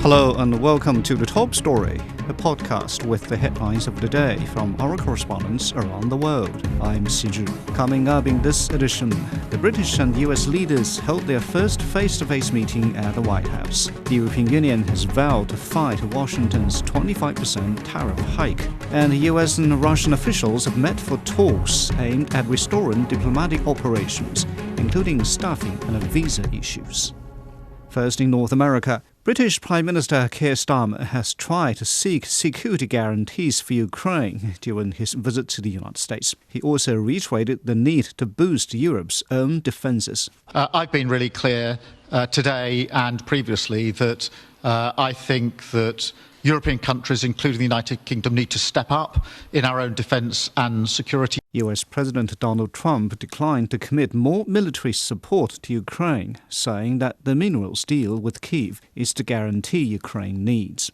Hello and welcome to The Top Story, a podcast with the headlines of the day from our correspondents around the world. I'm Siju. Coming up in this edition, the British and US leaders held their first face-to-face meeting at the White House. The European Union has vowed to fight Washington's 25% tariff hike. And US and Russian officials have met for talks aimed at restoring diplomatic operations, including staffing and visa issues. First, in North America, British Prime Minister Keir Starmer has tried to seek security guarantees for Ukraine during his visit to the United States. He also reiterated the need to boost Europe's own defences. I've been really clear today and previously that I think that European countries, including the United Kingdom, need to step up in our own defence and security. US President Donald Trump declined to commit more military support to Ukraine, saying that the minerals deal with Kyiv is to guarantee Ukraine needs.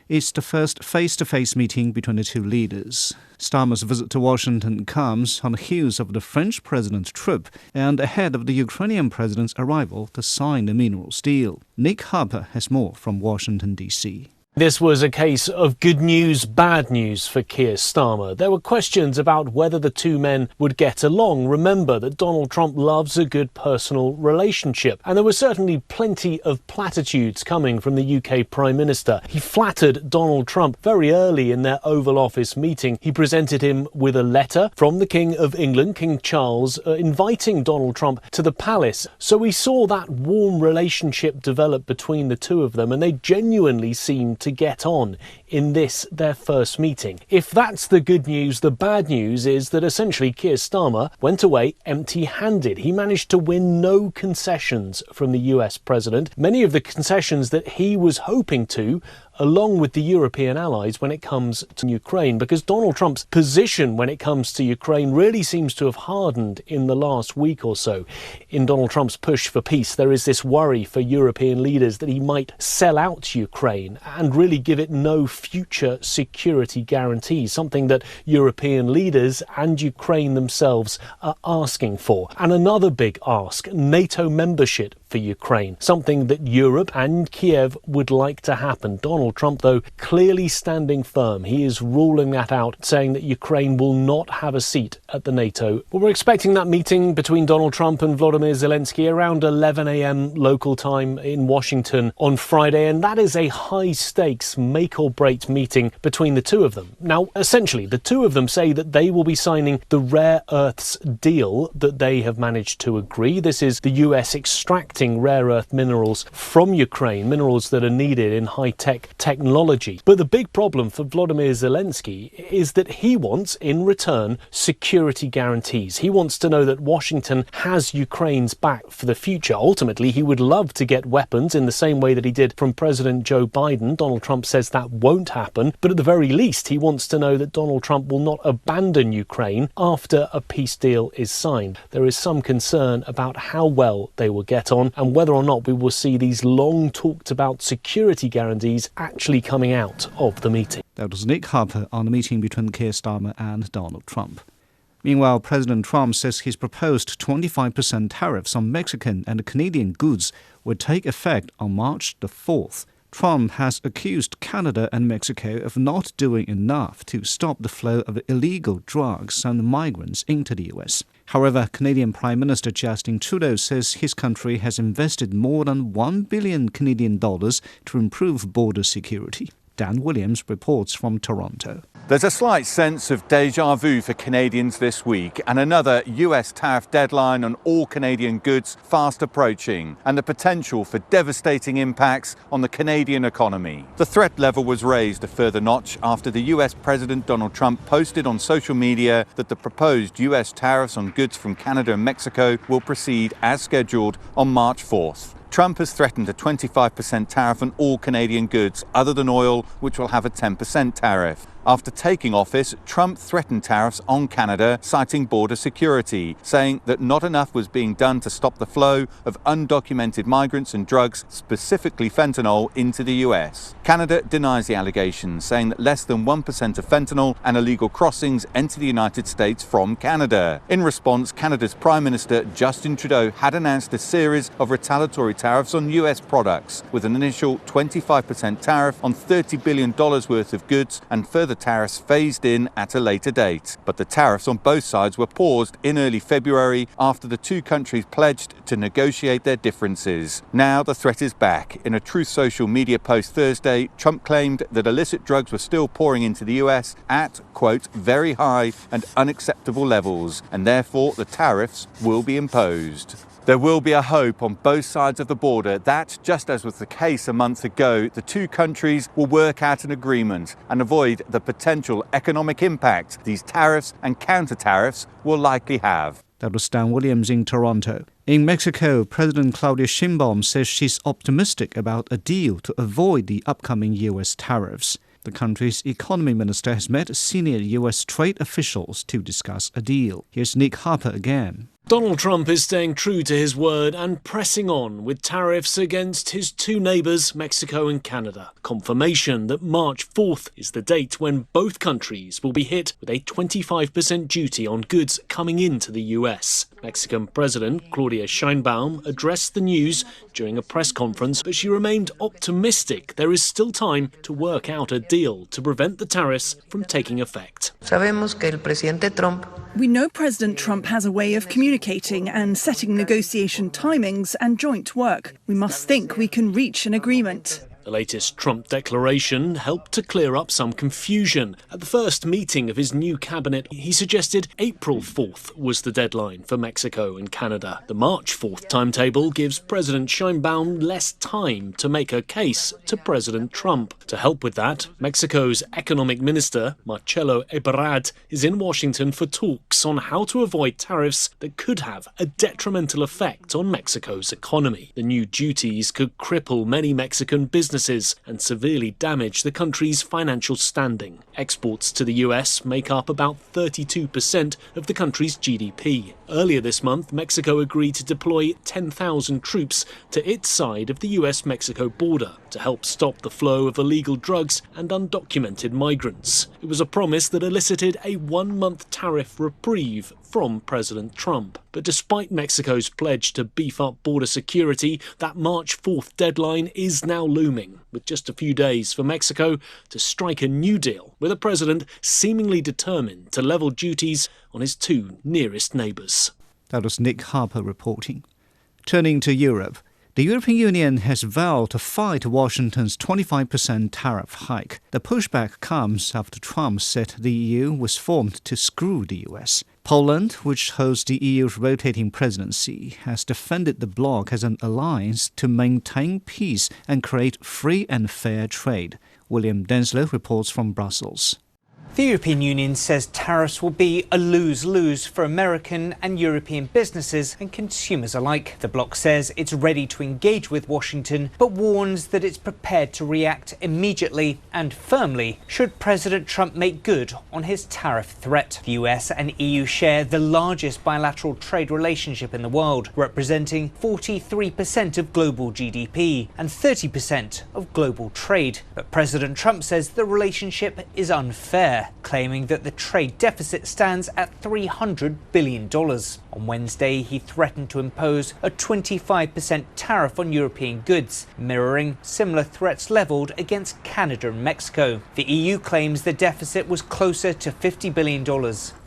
It's the first face-to-face meeting between the two leaders. Starmer's visit to Washington comes on the heels of the French president's trip and ahead of the Ukrainian president's arrival to sign the minerals deal. Nick Harper has more from Washington, D.C. This was a case of good news, bad news for Keir Starmer. There were questions about whether the two men would get along. Remember that Donald Trump loves a good personal relationship. And there were certainly plenty of platitudes coming from the UK Prime Minister. He flattered Donald Trump very early in their Oval Office meeting. He presented him with a letter from the King of England, King Charles, inviting Donald Trump to the palace. So we saw that warm relationship develop between the two of them, and they genuinely seemed to get on in this, their first meeting. If that's the good news, the bad news is that essentially Keir Starmer went away empty-handed. He managed to win no concessions from the US president. Many of the concessions that he was hoping to, along with the European allies when it comes to Ukraine, because Donald Trump's position when it comes to Ukraine really seems to have hardened in the last week or so. In Donald Trump's push for peace, there is this worry for European leaders that he might sell out Ukraine and really give it no future security guarantees, something that European leaders and Ukraine themselves are asking for. And another big ask, NATO membership for Ukraine, something that Europe and Kiev would like to happen. Donald Trump, though, clearly standing firm. He is ruling that out, saying that Ukraine will not have a seat at the NATO. Well, we're expecting that meeting between Donald Trump and Volodymyr Zelenskyy around 11 a.m. local time in Washington on Friday, and that is a high-stakes make-or-break meeting between the two of them. Now, essentially, the two of them say that they will be signing the rare earths deal that they have managed to agree. This is the US extracting rare earth minerals from Ukraine, minerals that are needed in high-tech technology. But the big problem for Volodymyr Zelenskyy is that he wants, in return, security guarantees. He wants to know that Washington has Ukraine's back for the future. Ultimately, he would love to get weapons in the same way that he did from President Joe Biden. Donald Trump says that won't happen, but at the very least, he wants to know that Donald Trump will not abandon Ukraine after a peace deal is signed. There is some concern about how well they will get on and whether or not we will see these long talked about security guarantees actually coming out of the meeting. That was Nick Harper on the meeting between Keir Starmer and Donald Trump. Meanwhile, President Trump says his proposed 25% tariffs on Mexican and Canadian goods will take effect on March the 4th. Trump has accused Canada and Mexico of not doing enough to stop the flow of illegal drugs and migrants into the US. However, Canadian Prime Minister Justin Trudeau says his country has invested more than $1 billion Canadian dollars to improve border security. Dan Williams reports from Toronto. There's a slight sense of déjà vu for Canadians this week, and another US tariff deadline on all Canadian goods fast approaching, and the potential for devastating impacts on the Canadian economy. The threat level was raised a further notch after the US President Donald Trump posted on social media that the proposed US tariffs on goods from Canada and Mexico will proceed as scheduled on March 4th. Trump has threatened a 25% tariff on all Canadian goods other than oil, which will have a 10% tariff. After taking office, Trump threatened tariffs on Canada, citing border security, saying that not enough was being done to stop the flow of undocumented migrants and drugs, specifically fentanyl, into the US. Canada denies the allegations, saying that less than 1% of fentanyl and illegal crossings enter the United States from Canada. In response, Canada's Prime Minister Justin Trudeau had announced a series of retaliatory tariffs on US products, with an initial 25% tariff on $30 billion worth of goods and further tariffs phased in at a later date. But the tariffs on both sides were paused in early February after the two countries pledged to negotiate their differences. Now the threat is back. In a Truth Social media post Thursday, Trump claimed that illicit drugs were still pouring into the US at, quote, very high and unacceptable levels, and therefore the tariffs will be imposed. There will be a hope on both sides of the border that, just as was the case a month ago, the two countries will work out an agreement and avoid the potential economic impact these tariffs and counter-tariffs will likely have. That was Dan Williams in Toronto. In Mexico, President Claudia Sheinbaum says she's optimistic about a deal to avoid the upcoming US tariffs. The country's economy minister has met senior US trade officials to discuss a deal. Here's Nick Harper again. Donald Trump is staying true to his word and pressing on with tariffs against his two neighbours, Mexico and Canada. Confirmation that March 4th is the date when both countries will be hit with a 25% duty on goods coming into the US. Mexican President Claudia Sheinbaum addressed the news during a press conference, but she remained optimistic there is still time to work out a deal to prevent the tariffs from taking effect. We know President Trump has a way of communicating and setting negotiation timings and joint work. We must think we can reach an agreement. The latest Trump declaration helped to clear up some confusion. At the first meeting of his new cabinet, he suggested April 4th was the deadline for Mexico and Canada. The March 4th timetable gives President Sheinbaum less time to make her case to President Trump. To help with that, Mexico's economic minister, Marcelo Ebrard, is in Washington for talks on how to avoid tariffs that could have a detrimental effect on Mexico's economy. The new duties could cripple many Mexican businesses and severely damage the country's financial standing. Exports to the US make up about 32% of the country's GDP. Earlier this month, Mexico agreed to deploy 10,000 troops to its side of the US-Mexico border to help stop the flow of illegal drugs and undocumented migrants. It was a promise that elicited a one-month tariff reprieve from President Trump. But despite Mexico's pledge to beef up border security, that March 4th deadline is now looming, with just a few days for Mexico to strike a new deal, with a president seemingly determined to level duties on his two nearest neighbours. That was Nick Harper reporting. Turning to Europe, the European Union has vowed to fight Washington's 25% tariff hike. The pushback comes after Trump said the EU was formed to screw the US. Poland, which holds the EU's rotating presidency, has defended the bloc as an alliance to maintain peace and create free and fair trade. William Denslow reports from Brussels. The European Union says tariffs will be a lose-lose for American and European businesses and consumers alike. The bloc says it's ready to engage with Washington, but warns that it's prepared to react immediately and firmly should President Trump make good on his tariff threat. The US and EU share the largest bilateral trade relationship in the world, representing 43% of global GDP and 30% of global trade. But President Trump says the relationship is unfair, claiming that the trade deficit stands at $300 billion. On Wednesday, he threatened to impose a 25% tariff on European goods, mirroring similar threats levelled against Canada and Mexico. The EU claims the deficit was closer to $50 billion.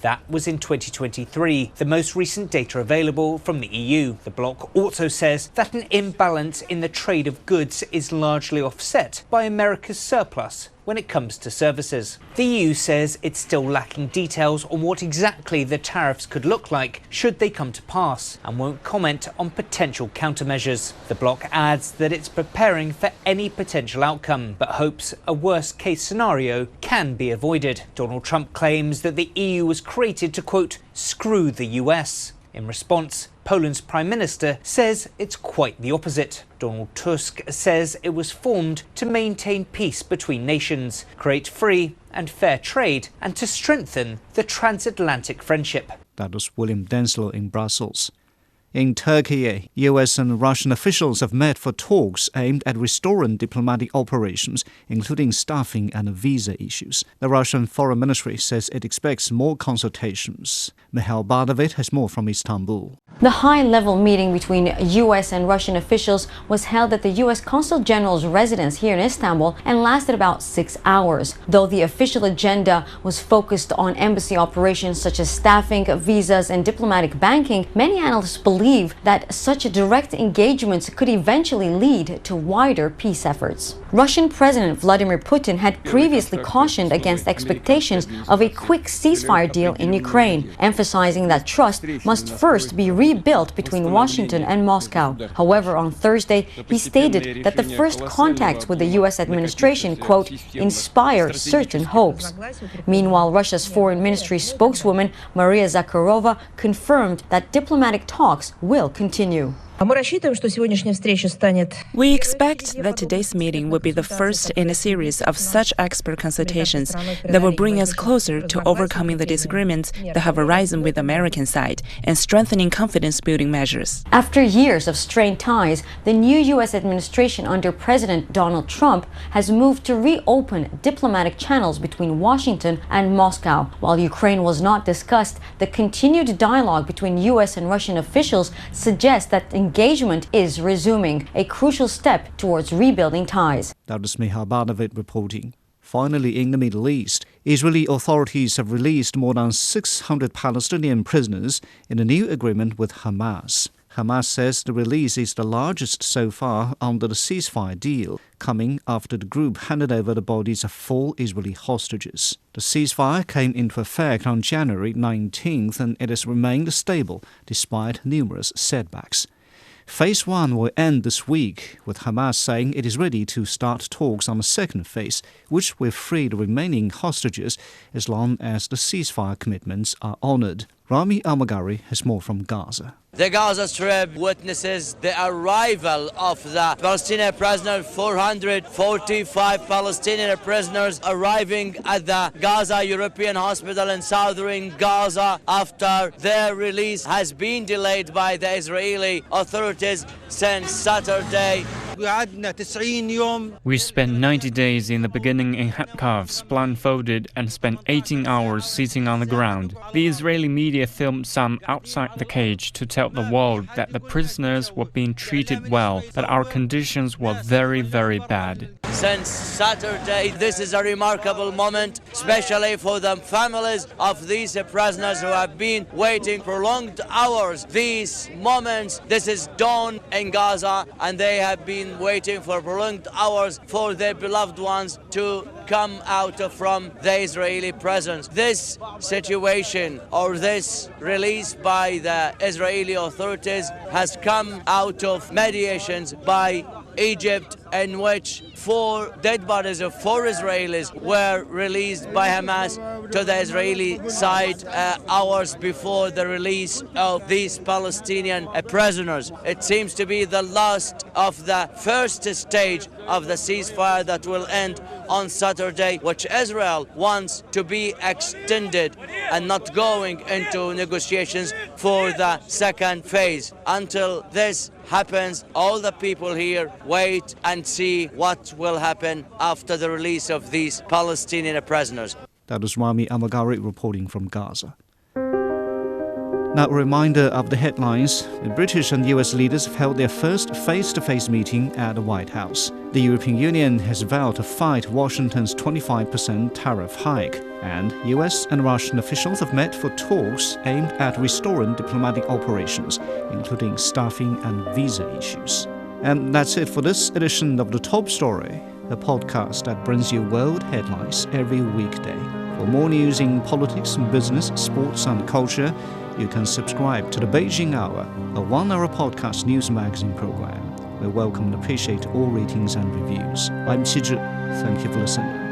That was in 2023, the most recent data available from the EU. The bloc also says that an imbalance in the trade of goods is largely offset by America's surplus when it comes to services. The EU says it's still lacking details on what exactly the tariffs could look like should they come to pass, and won't comment on potential countermeasures. The bloc adds that it's preparing for any potential outcome, but hopes a worst-case scenario can be avoided. Donald Trump claims that the EU was created to, quote, screw the US. In response, Poland's Prime Minister says it's quite the opposite. Donald Tusk says it was formed to maintain peace between nations, create free and fair trade, and to strengthen the transatlantic friendship. That was William Denslow in Brussels. In Turkey, US and Russian officials have met for talks aimed at restoring diplomatic operations, including staffing and visa issues. The Russian Foreign Ministry says it expects more consultations. Mihail Bardavit has more from Istanbul. The high-level meeting between US and Russian officials was held at the US Consul General's residence here in Istanbul and lasted about 6 hours. Though the official agenda was focused on embassy operations such as staffing, visas, and diplomatic banking, many analysts believe that such direct engagements could eventually lead to wider peace efforts. Russian President Vladimir Putin had previously cautioned against expectations of a quick ceasefire deal in Ukraine, emphasizing that trust must first be rebuilt between Washington and Moscow. However, on Thursday, he stated that the first contacts with the U.S. administration, quote, inspire certain hopes. Meanwhile, Russia's foreign ministry spokeswoman Maria Zakharova confirmed that diplomatic talks will continue. We expect that today's meeting will be the first in a series of such expert consultations that will bring us closer to overcoming the disagreements that have arisen with the American side and strengthening confidence-building measures. After years of strained ties, the new U.S. administration under President Donald Trump has moved to reopen diplomatic channels between Washington and Moscow. While Ukraine was not discussed, the continued dialogue between U.S. and Russian officials suggests that engagement is resuming, a crucial step towards rebuilding ties. That was Mihail Bardavit reporting. Finally, in the Middle East, Israeli authorities have released more than 600 Palestinian prisoners in a new agreement with Hamas. Hamas says the release is the largest so far under the ceasefire deal, coming after the group handed over the bodies of 4 Israeli hostages. The ceasefire came into effect on January 19th and it has remained stable despite numerous setbacks. Phase 1 will end this week, with Hamas saying it is ready to start talks on the second phase, which will free the remaining hostages as long as the ceasefire commitments are honored. Rami Almagari has more from Gaza. The Gaza Strip witnesses the arrival of the Palestinian prisoners, 445 Palestinian prisoners arriving at the Gaza European Hospital in southern Gaza after their release has been delayed by the Israeli authorities since Saturday. We spent 90 days in the beginning in handcuffs, blindfolded, and spent 18 hours sitting on the ground. The Israeli media filmed some outside the cage to tell the world that the prisoners were being treated well, but our conditions were very, very bad. Since Saturday, this is a remarkable moment, especially for the families of these prisoners who have been waiting prolonged hours. These moments, this is dawn in Gaza, and they have been waiting for prolonged hours for their beloved ones to come out from the Israeli presence. This situation, or this release by the Israeli authorities, has come out of mediations by Egypt, in which 4 dead bodies of 4 Israelis were released by Hamas to the Israeli side hours before the release of these Palestinian prisoners. It seems to be the last of the first stage of the ceasefire that will end on Saturday, which Israel wants to be extended and not going into negotiations for the second phase. Until this happens, all the people here wait and see what will happen after the release of these Palestinian prisoners. That was Rami Almagari reporting from Gaza. Now, a reminder of the headlines. The British and US leaders have held their first face-to-face meeting at the White House. The European Union has vowed to fight Washington's 25% tariff hike. And US and Russian officials have met for talks aimed at restoring diplomatic operations, including staffing and visa issues. And that's it for this edition of The Top Story, a podcast that brings you world headlines every weekday. For more news in politics, business, sports and culture, you can subscribe to the Beijing Hour, a 1-hour podcast news magazine program. We welcome and appreciate all ratings and reviews. I'm Qizhi. Thank you for listening.